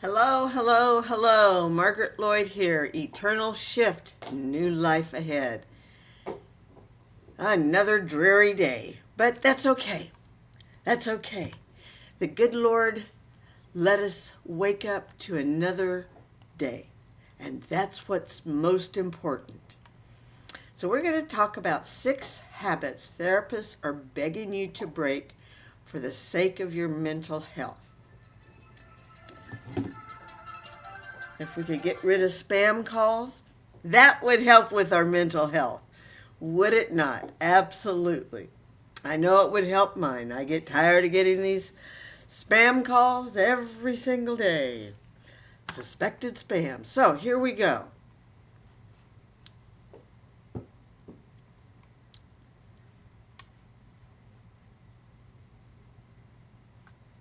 Hello, hello, hello. Margaret Lloyd here. Eternal shift, new life ahead. Another dreary day, but that's okay. That's okay. The good Lord let us wake up to another day, and that's what's most important. So, we're going to talk about 6 habits therapists are begging you to break for the sake of your mental health. If we could get rid of spam calls, that would help with our mental health. Would it not? Absolutely. I know it would help mine. I get tired of getting these spam calls every single day. Suspected spam. So here we go.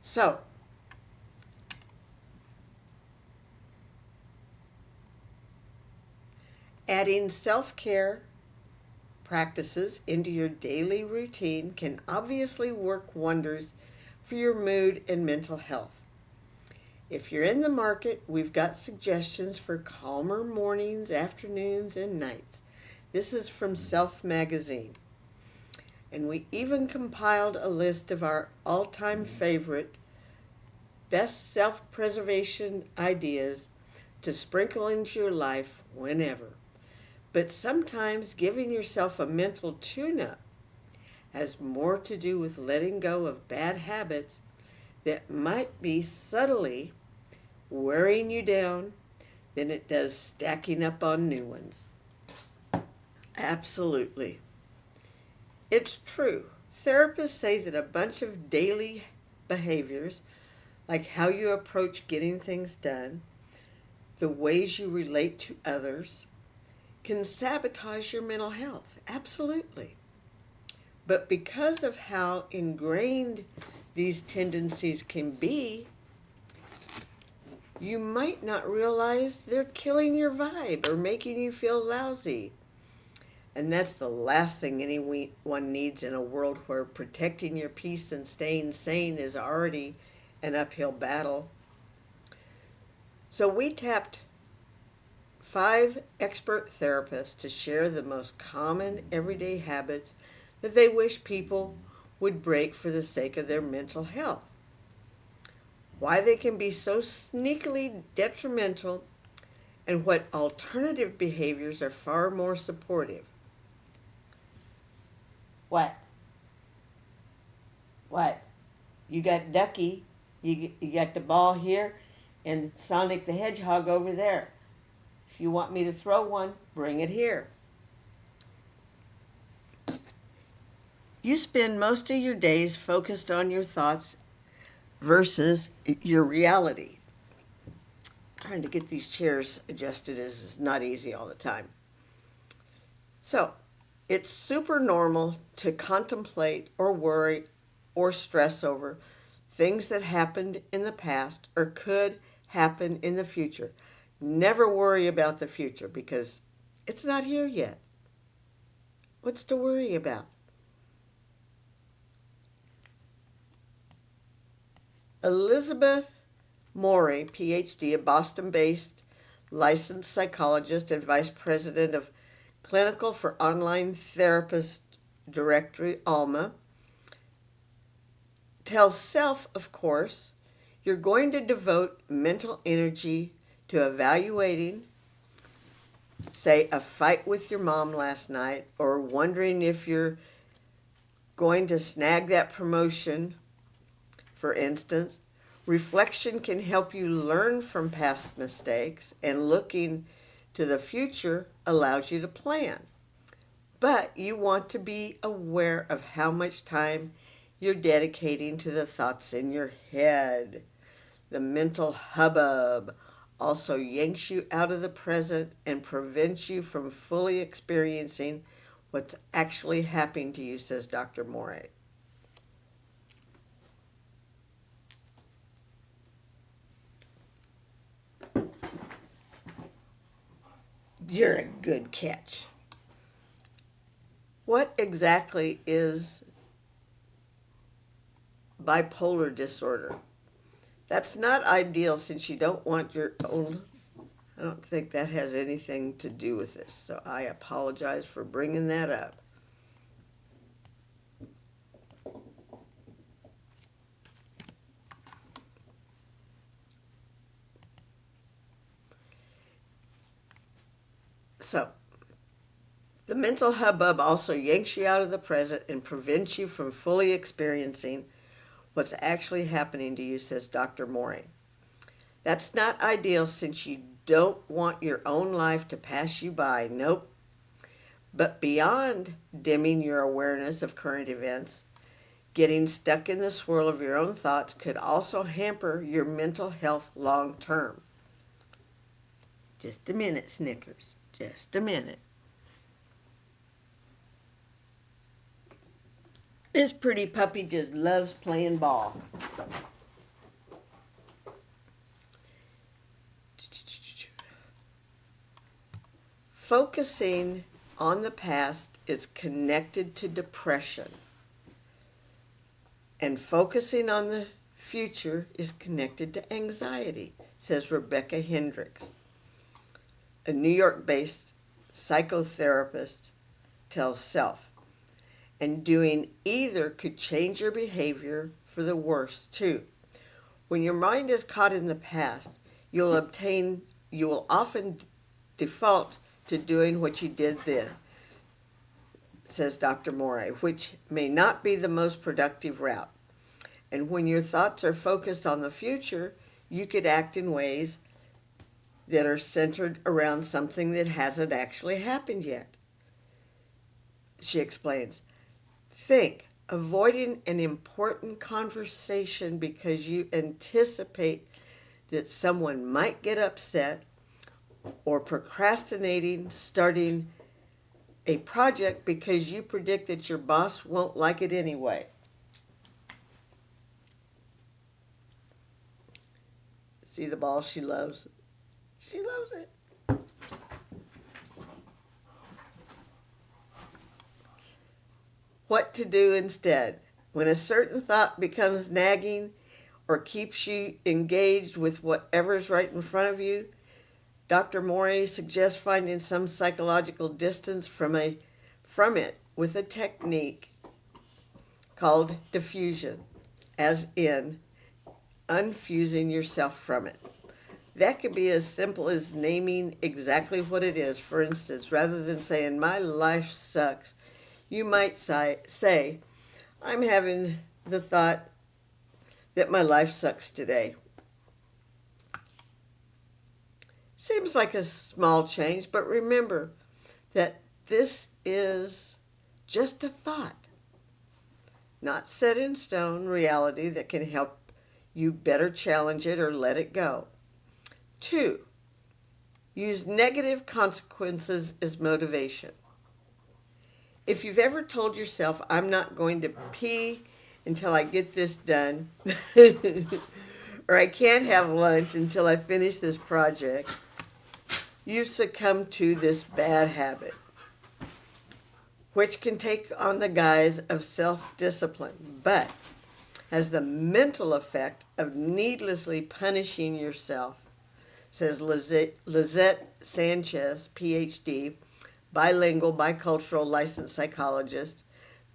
So, adding self care practices into your daily routine can obviously work wonders for your mood and mental health. If you're in the market, we've got suggestions for calmer mornings, afternoons, and nights. This is from Self Magazine. And we even compiled a list of our all-time favorite best self-preservation ideas to sprinkle into your life whenever. But sometimes giving yourself a mental tune-up has more to do with letting go of bad habits that might be subtly wearing you down than it does stacking up on new ones. Absolutely. It's true. Therapists say that a bunch of daily behaviors, like how you approach getting things done, the ways you relate to others, can sabotage your mental health. Absolutely. But because of how ingrained these tendencies can be, you might not realize they're killing your vibe or making you feel lousy. And that's the last thing anyone needs in a world where protecting your peace and staying sane is already an uphill battle. So we tapped 5 expert therapists to share the most common everyday habits that they wish people would break for the sake of their mental health. Why they can be so sneakily detrimental and what alternative behaviors are far more supportive. What? What? You got Ducky, you got the ball here, and Sonic the Hedgehog over there. If you want me to throw one, bring it here. You spend most of your days focused on your thoughts versus your reality. Trying to get these chairs adjusted is not easy all the time. So, it's super normal to contemplate or worry or stress over things that happened in the past or could happen in the future. Never worry about the future because it's not here yet. What's to worry about? Elizabeth Morey, PhD, a Boston-based licensed psychologist and vice president of Clinical for Online Therapist Directory, ALMA, tells Self, of course, you're going to devote mental energy to evaluating, say, a fight with your mom last night, or wondering if you're going to snag that promotion, for instance. Reflection can help you learn from past mistakes, and looking to the future allows you to plan. But you want to be aware of how much time you're dedicating to the thoughts in your head. The mental hubbub also yanks you out of the present and prevents you from fully experiencing what's actually happening to you, says Dr. Morey. You're a good catch. What exactly is bipolar disorder? That's not ideal since you don't want your own. I don't think that has anything to do with this, so I apologize for bringing that up. So, the mental hubbub also yanks you out of the present and prevents you from fully experiencing what's actually happening to you, says Dr. Morey. That's not ideal since you don't want your own life to pass you by. Nope. But beyond dimming your awareness of current events, getting stuck in the swirl of your own thoughts could also hamper your mental health long term. Just a minute, Snickers. Just a minute. This pretty puppy just loves playing ball. Focusing on the past is connected to depression, and focusing on the future is connected to anxiety, says Rebecca Hendricks. A New York-based psychotherapist tells Self, and doing either could change your behavior for the worse too. When your mind is caught in the past, you will often default to doing what you did then, says Dr. Morey, which may not be the most productive route. And when your thoughts are focused on the future, you could act in ways that are centered around something that hasn't actually happened yet. She explains, think, avoiding an important conversation because you anticipate that someone might get upset, or procrastinating starting a project because you predict that your boss won't like it anyway. See the ball she loves? She loves it. What to do instead? When a certain thought becomes nagging or keeps you engaged with whatever's right in front of you, Dr. Morey suggests finding some psychological distance from it with a technique called diffusion, as in unfusing yourself from it. That could be as simple as naming exactly what it is. For instance, rather than saying, "My life sucks," you might say, "I'm having the thought that my life sucks today." Seems like a small change, but remember that this is just a thought, not set in stone reality that can help you better challenge it or let it go. 2, use negative consequences as motivation. If you've ever told yourself, "I'm not going to pee until I get this done," or "I can't have lunch until I finish this project," you've succumbed to this bad habit, which can take on the guise of self-discipline, but has the mental effect of needlessly punishing yourself, says Lizette Sanchez, PhD, bilingual, bicultural licensed psychologist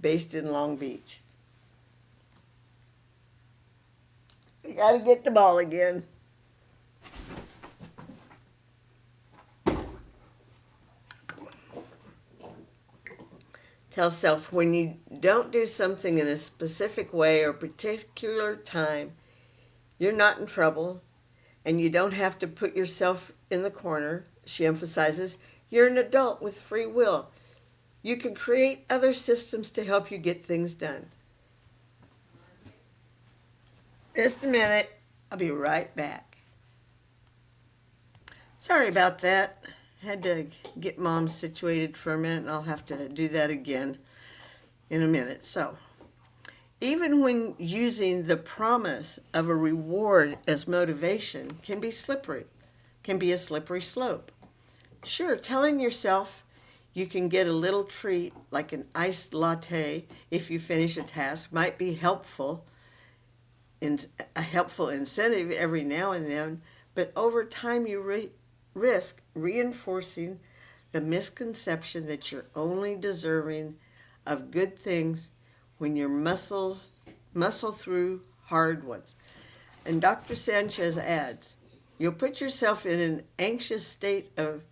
based in Long Beach. You gotta get the ball again. Tell Self, when you don't do something in a specific way or particular time, you're not in trouble and you don't have to put yourself in the corner. She emphasizes, you're an adult with free will. You can create other systems to help you get things done. Just a minute. I'll be right back. Sorry about that. Had to get Mom situated for a minute, and I'll have to do that again in a minute. So, even when using the promise of a reward as motivation can be a slippery slope. Sure, telling yourself you can get a little treat like an iced latte if you finish a task might be helpful a helpful incentive every now and then, but over time you risk reinforcing the misconception that you're only deserving of good things when your muscle through hard ones. And Dr. Sanchez adds, you'll put yourself in an anxious state of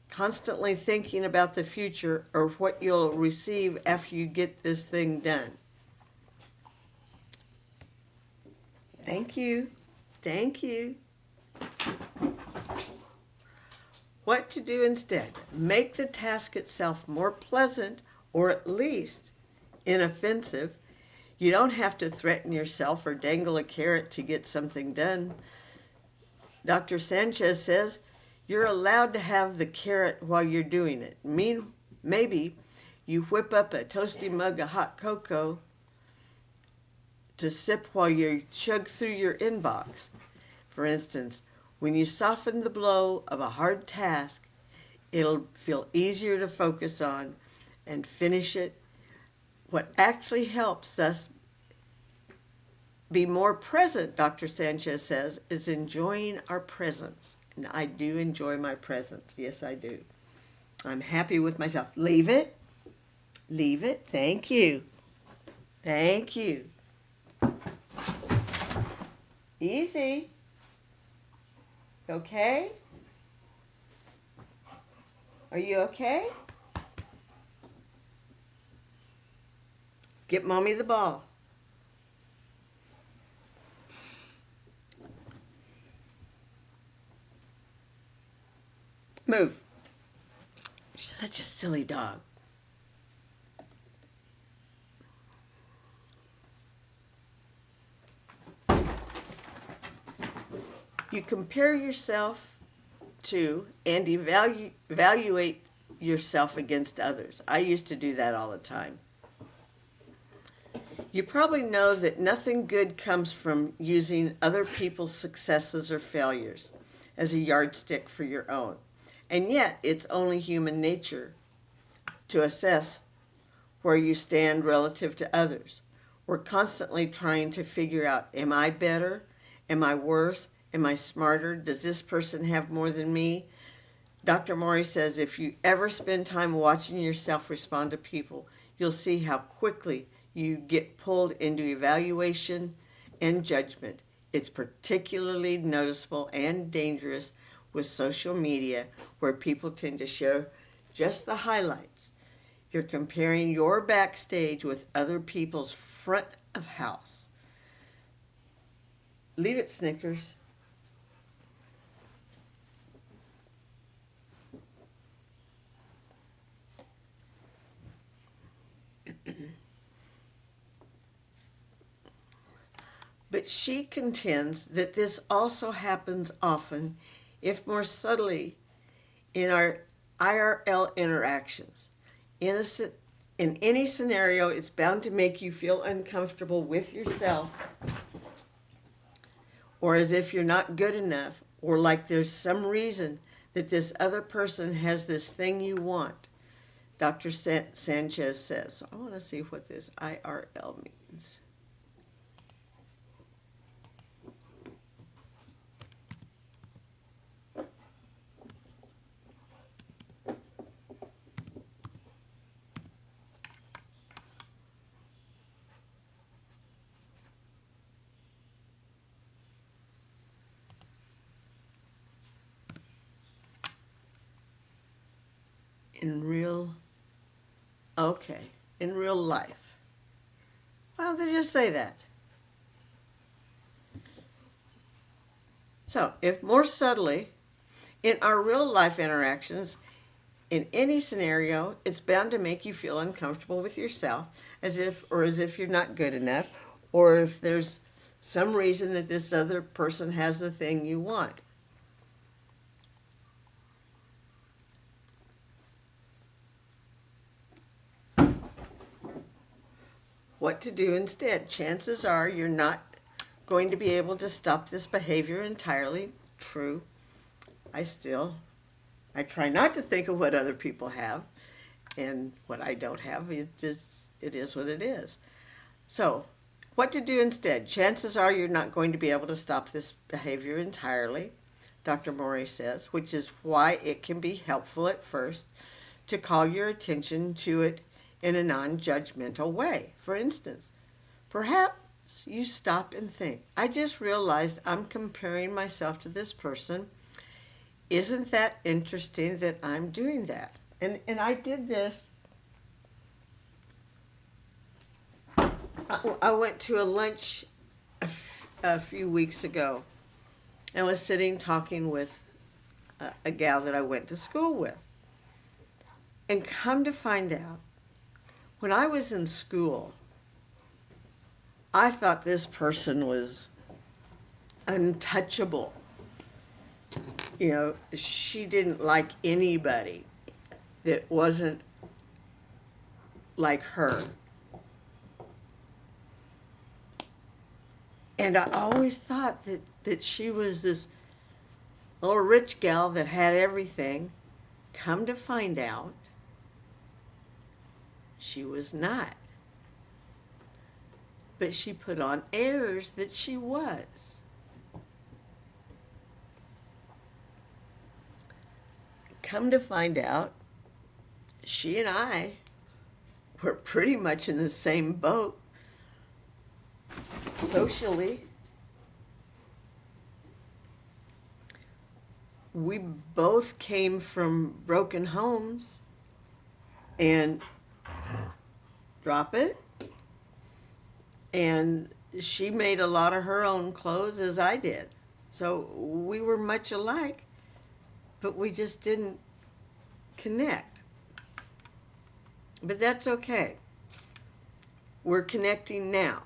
constantly thinking about the future or what you'll receive after you get this thing done. Thank you. Thank you. What to do instead? Make the task itself more pleasant or at least inoffensive. You don't have to threaten yourself or dangle a carrot to get something done. Dr. Sanchez says you're allowed to have the carrot while you're doing it. Maybe you whip up a toasty mug of hot cocoa to sip while you chug through your inbox. For instance, when you soften the blow of a hard task, it'll feel easier to focus on and finish it. What actually helps us be more present, Dr. Sanchez says, is enjoying our presence. And I do enjoy my presence. Yes, I do. I'm happy with myself. Leave it. Leave it. Thank you. Thank you. Easy. Okay? Are you okay? Get Mommy the ball. Move. She's such a silly dog. You compare yourself to and evaluate yourself against others. I used to do that all the time. You probably know that nothing good comes from using other people's successes or failures as a yardstick for your own. And yet, it's only human nature to assess where you stand relative to others. We're constantly trying to figure out, am I better? Am I worse? Am I smarter? Does this person have more than me? Dr. Morey says if you ever spend time watching yourself respond to people, you'll see how quickly you get pulled into evaluation and judgment. It's particularly noticeable and dangerous with social media, where people tend to share just the highlights. You're comparing your backstage with other people's front of house. Leave it, Snickers. But she contends that this also happens often, if more subtly, in our IRL interactions. In any scenario, it's bound to make you feel uncomfortable with yourself, or as if you're not good enough, or like there's some reason that this other person has this thing you want. Dr. Sanchez says, so I want to see what this IRL means. In real life. Why don't they just say that? So, if more subtly, in our real life interactions, in any scenario, it's bound to make you feel uncomfortable with yourself, as if you're not good enough, or if there's some reason that this other person has the thing you want. What to do instead? Chances are you're not going to be able to stop this behavior entirely. True. I try not to think of what other people have and what I don't have. It is what it is. So, What to do instead? Chances are you're not going to be able to stop this behavior entirely, Dr. Morey says, which is why it can be helpful at first to call your attention to it in a non-judgmental way. For instance, perhaps you stop and think, I just realized I'm comparing myself to this person. Isn't that interesting that I'm doing that? And I did this. I went to a lunch a few weeks ago and was sitting talking with a gal that I went to school with. And come to find out, when I was in school, I thought this person was untouchable. You know, she didn't like anybody that wasn't like her. And I always thought that she was this little rich gal that had everything. Come to find out, she was not. But she put on airs that she was. Come to find out, she and I were pretty much in the same boat socially. We both came from broken homes, and drop it. And she made a lot of her own clothes as I did. So we were much alike, but we just didn't connect. But that's okay. We're connecting now.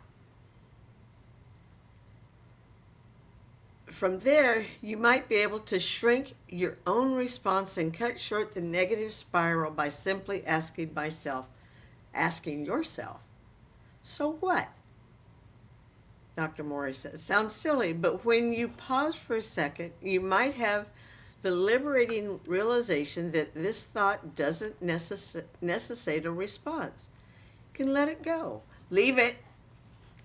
From there, you might be able to shrink your own response and cut short the negative spiral by simply asking yourself, so what? Dr. Morey says, sounds silly, but when you pause for a second, you might have the liberating realization that this thought doesn't necessitate a response. You can let it go. Leave it.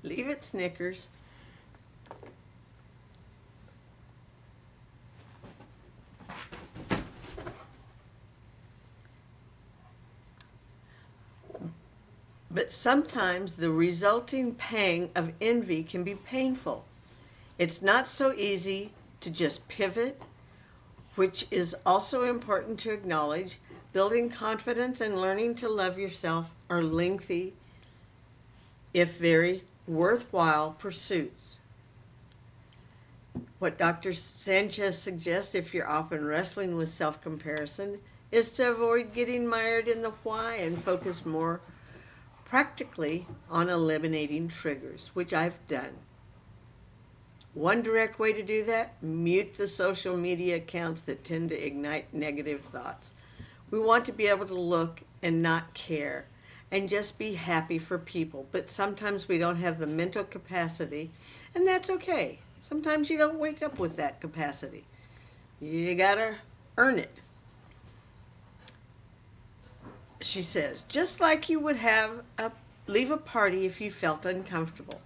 Leave it, Snickers. But sometimes the resulting pang of envy can be painful. It's not so easy to just pivot, which is also important to acknowledge. Building confidence and learning to love yourself are lengthy, if very worthwhile pursuits. What Dr. Sanchez suggests, if you're often wrestling with self-comparison, is to avoid getting mired in the why and focus more practically on eliminating triggers, which I've done. One direct way to do that, mute the social media accounts that tend to ignite negative thoughts. We want to be able to look and not care and just be happy for people, but sometimes we don't have the mental capacity, and that's okay. Sometimes you don't wake up with that capacity. You gotta earn it. She says, just like you would leave a party if you felt uncomfortable,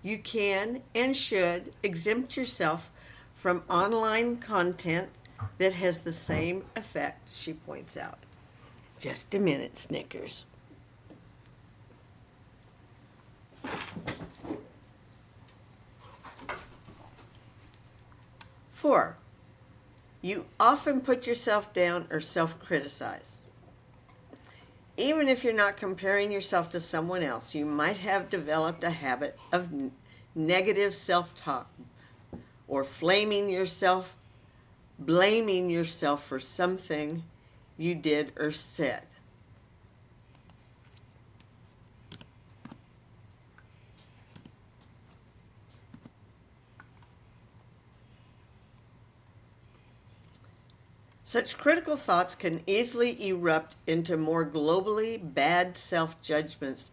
you can and should exempt yourself from online content that has the same effect, she points out. Just a minute, Snickers. Four, you often put yourself down or self-criticize. Even if you're not comparing yourself to someone else, you might have developed a habit of negative self-talk or blaming yourself for something you did or said. Such critical thoughts can easily erupt into more globally bad self-judgments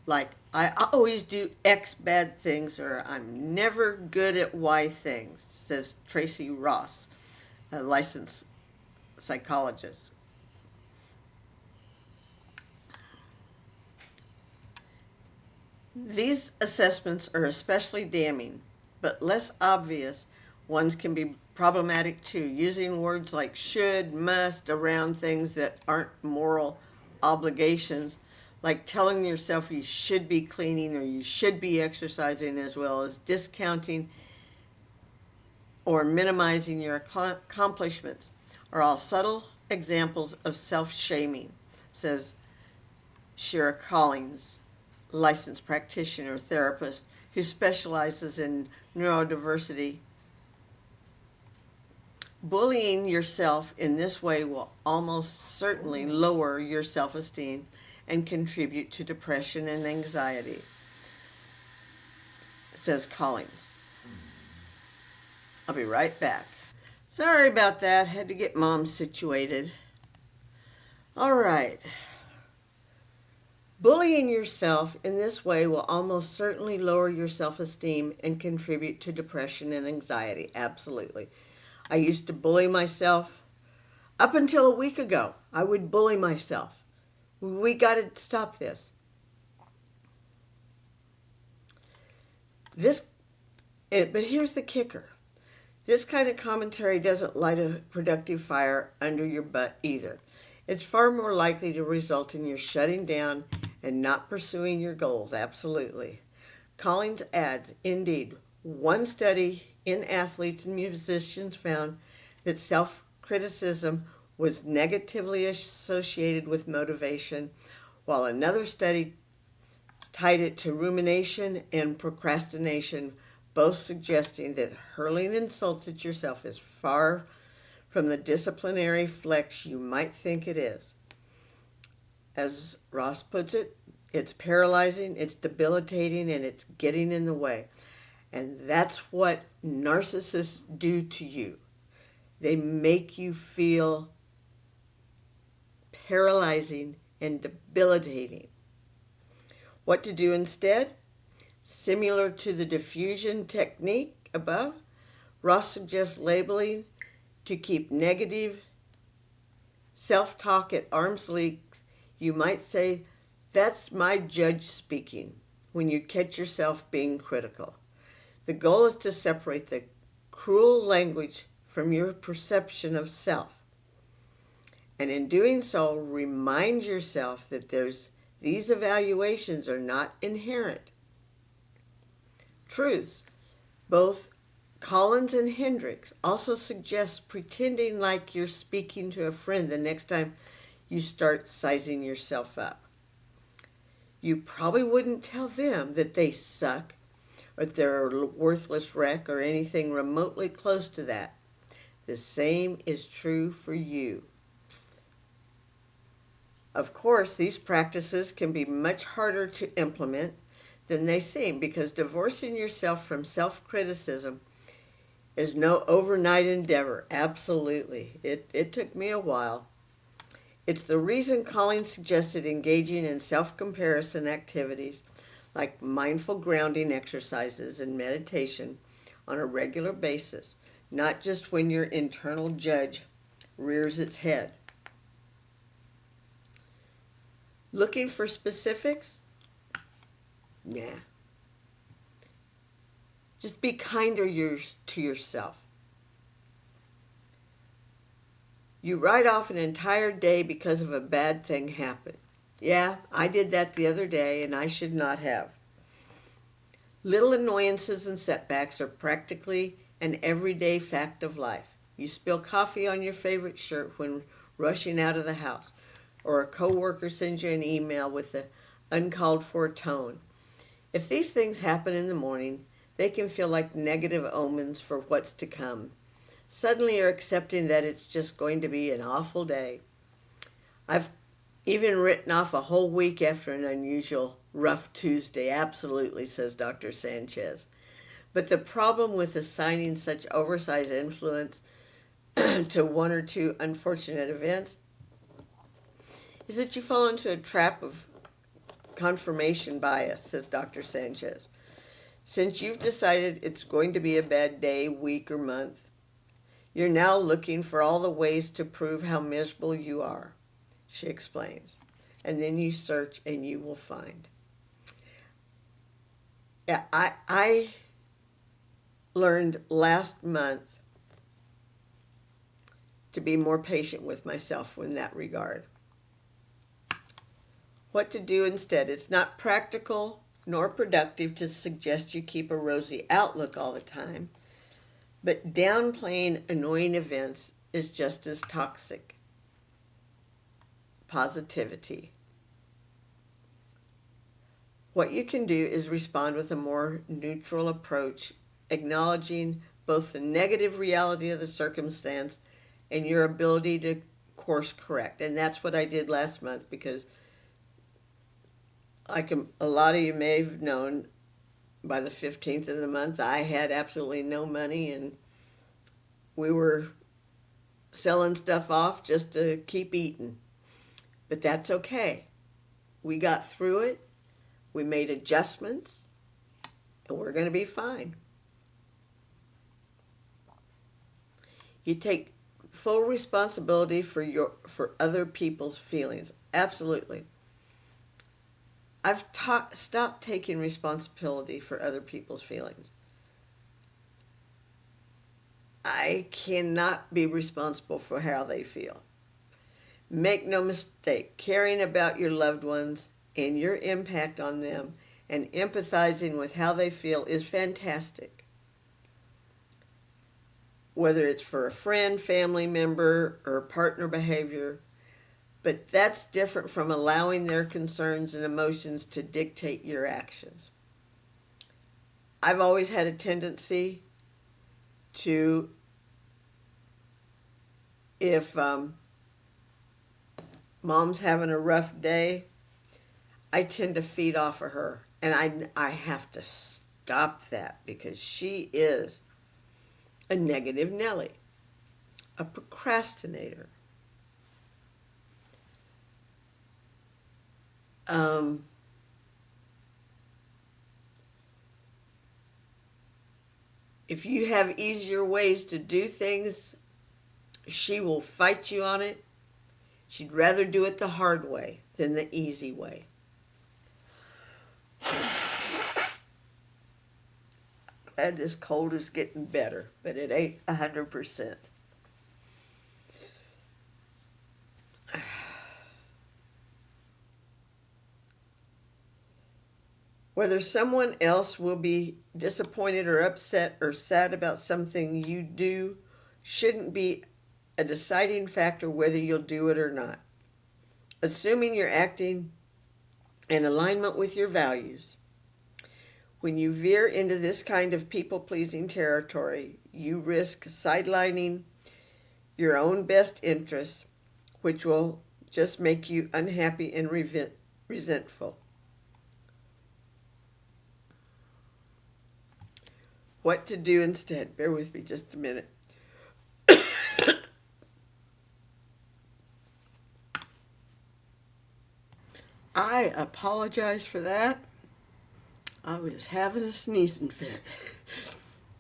like, I always do X bad things, or I'm never good at Y things, says Tracy Ross, a licensed psychologist. These assessments are especially damning, but less obvious ones can be problematic too, using words like should, must around things that aren't moral obligations, like telling yourself you should be cleaning or you should be exercising, as well as discounting or minimizing your accomplishments, are all subtle examples of self-shaming, says Shira Collins, licensed practitioner therapist who specializes in neurodiversity. Bullying yourself in this way will almost certainly lower your self-esteem and contribute to depression and anxiety, says Collins. I'll be right back. Sorry about that. Had to get Mom situated. All right. Bullying yourself in this way will almost certainly lower your self-esteem and contribute to depression and anxiety. Absolutely. I used to bully myself. Up until a week ago, I would bully myself. We got to stop this. But here's the kicker. This kind of commentary doesn't light a productive fire under your butt either. It's far more likely to result in your shutting down and not pursuing your goals. Absolutely. Collins adds, indeed, one study in athletes and musicians found that self-criticism was negatively associated with motivation, while another study tied it to rumination and procrastination, both suggesting that hurling insults at yourself is far from the disciplinary flex you might think it is. As Ross puts it, it's paralyzing, it's debilitating, and it's getting in the way. And that's what narcissists do to you. They make you feel paralyzing and debilitating. What to do instead? Similar to the diffusion technique above, Ross suggests labeling to keep negative self-talk at arm's length. You might say, "That's my judge speaking," when you catch yourself being critical. The goal is to separate the cruel language from your perception of self. And in doing so, remind yourself that these evaluations are not inherent truths. Both Collins and Hendricks also suggest pretending like you're speaking to a friend the next time you start sizing yourself up. You probably wouldn't tell them that they suck or they're a worthless wreck or anything remotely close to that. The same is true for you. Of course, these practices can be much harder to implement than they seem, because divorcing yourself from self-criticism is no overnight endeavor. Absolutely. It took me a while. It's the reason Collins suggested engaging in self-comparison activities like mindful grounding exercises and meditation on a regular basis, not just when your internal judge rears its head. Looking for specifics? Nah. Just be kinder to yourself. You write off an entire day because of a bad thing happened. Yeah, I did that the other day, and I should not have. Little annoyances and setbacks are practically an everyday fact of life. You spill coffee on your favorite shirt when rushing out of the house, or a coworker sends you an email with an uncalled for tone. If these things happen in the morning, they can feel like negative omens for what's to come. Suddenly you're accepting that it's just going to be an awful day. I've even written off a whole week after an unusual rough Tuesday. Absolutely, says Dr. Sanchez. But the problem with assigning such oversized influence to one or two unfortunate events is that you fall into a trap of confirmation bias, says Dr. Sanchez. Since you've decided it's going to be a bad day, week, or month, you're now looking for all the ways to prove how miserable you are, she explains. And then you search and you will find. Yeah, I learned last month to be more patient with myself in that regard. What to do instead? It's not practical nor productive to suggest you keep a rosy outlook all the time, but downplaying annoying events is just as toxic. Positivity. What you can do is respond with a more neutral approach, acknowledging both the negative reality of the circumstance and your ability to course correct. And that's what I did last month, because like a lot of you may have known, by the 15th of the month, I had absolutely no money, and we were selling stuff off just to keep eating. But that's okay. We got through it. We made adjustments, and we're going to be fine. You take full responsibility for other people's feelings. Absolutely. I've stopped taking responsibility for other people's feelings. I cannot be responsible for how they feel. Make no mistake, caring about your loved ones and your impact on them and empathizing with how they feel is fantastic. Whether it's for a friend, family member, or partner behavior, but that's different from allowing their concerns and emotions to dictate your actions. I've always had a tendency to, if mom's having a rough day, I tend to feed off of her. And I have to stop that, because she is a negative Nelly, a procrastinator. If you have easier ways to do things, she will fight you on it. She'd rather do it the hard way than the easy way. Glad this cold is getting better, but it ain't 100%. Whether someone else will be disappointed or upset or sad about something you do shouldn't be a deciding factor whether you'll do it or not. Assuming you're acting in alignment with your values. When you veer into this kind of people-pleasing territory, you risk sidelining your own best interests, which will just make you unhappy and resentful. What to do instead? Bear with me just a minute. I apologize for that. I was having a sneezing fit,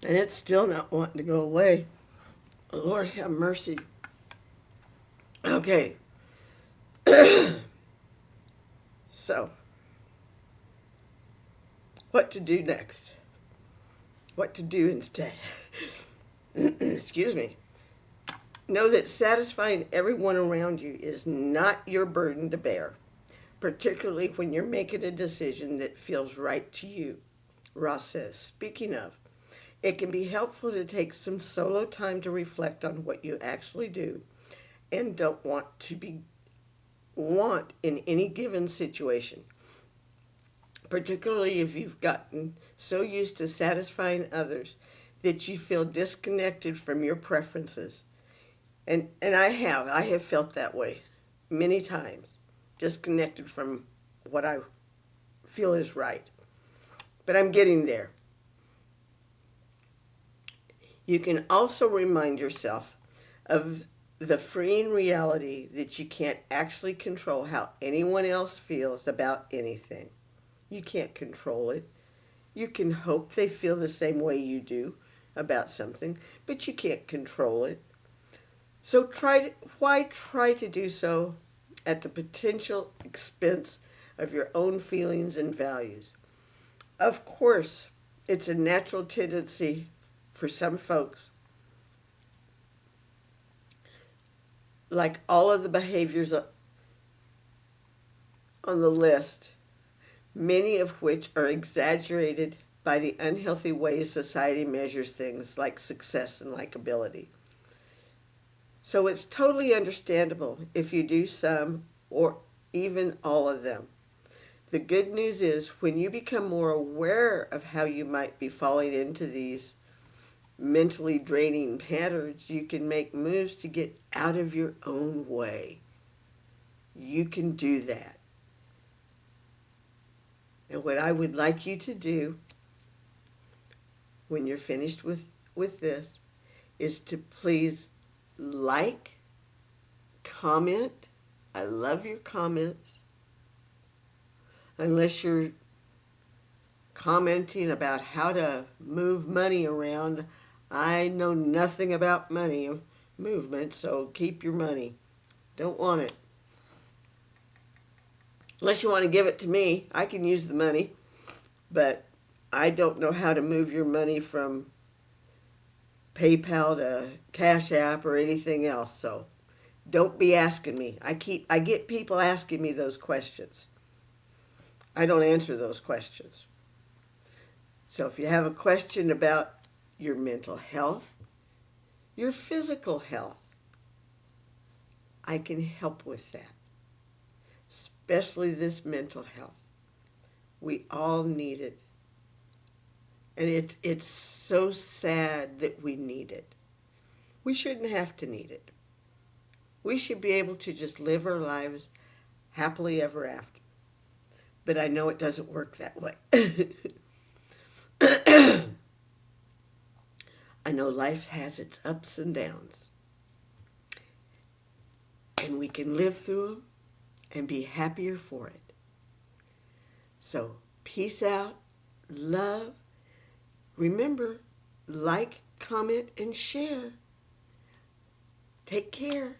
and it's still not wanting to go away. Lord have mercy. Okay. So, what to do next? What to do instead? Excuse me. Know that satisfying everyone around you is not your burden to bear, particularly when you're making a decision that feels right to you. Ross says, speaking of, it can be helpful to take some solo time to reflect on what you actually do and don't want in any given situation, particularly if you've gotten so used to satisfying others that you feel disconnected from your preferences. And I have felt that way many times, disconnected from what I feel is right. But I'm getting there. You can also remind yourself of the freeing reality that you can't actually control how anyone else feels about anything. You can't control it. You can hope they feel the same way you do about something, but you can't control it. So why try to do so at the potential expense of your own feelings and values? Of course, it's a natural tendency for some folks, like all of the behaviors on the list, many of which are exaggerated by the unhealthy ways society measures things like success and likability. So it's totally understandable if you do some or even all of them. The good news is when you become more aware of how you might be falling into these mentally draining patterns, you can make moves to get out of your own way. You can do that. And what I would like you to do when you're finished with this is to please like, comment. I love your comments. Unless you're commenting about how to move money around, I know nothing about money movement, so keep your money. Don't want it. Unless you want to give it to me, I can use the money, but I don't know how to move your money from PayPal to Cash App or anything else, so don't be asking me. I get people asking me those questions. I don't answer those questions. So if you have a question about your mental health, your physical health, I can help with that, especially this mental health. We all need it. And it's so sad that we need it. We shouldn't have to need it. We should be able to just live our lives happily ever after. But I know it doesn't work that way. I know life has its ups and downs. And we can live through them and be happier for it. So, peace out, love. Remember, like, comment, and share. Take care.